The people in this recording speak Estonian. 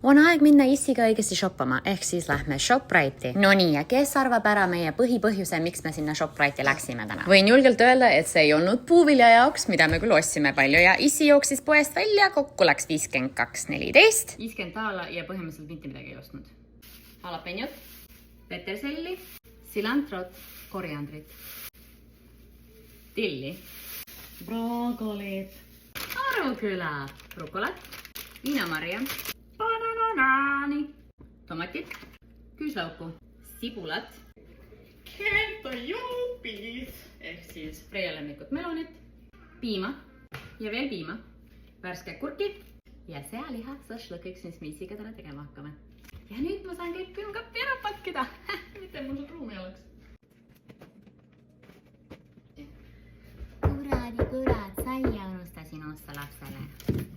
On aeg minna issiga õigesti shoppama, ehk siis lähme ShopRite'i. No nii, ja kes arvab ära meie põhipõhjuse, miks me sinna ShopRite'i läksime täna? Võin julgelt öelda, et see ei olnud puuvilja jaoks, mida me küll ostsime palju ja issi jooksis poest välja, kokku läks 52,14. 50 taala ja põhimõtteliselt mitte midagi ei ostnud. Jalapeñot, peterselli, silantrot, koriandrit, tilli, brookolid, Aruküla, rukolat, viinamarja, bananaani, tomatid, küüslauku, sibulat, kentajopid ehk siis Freia lemmikud melonid, piima ja veel piima, värske kurki ja sealiha šašlõkiks, mis me issiga täna tegema hakkame. Ja nüüd ma saan kõik külmkappi ära pakkida, mitte mul ruumi oleks. Kurat, saia unustasin osta lapsele.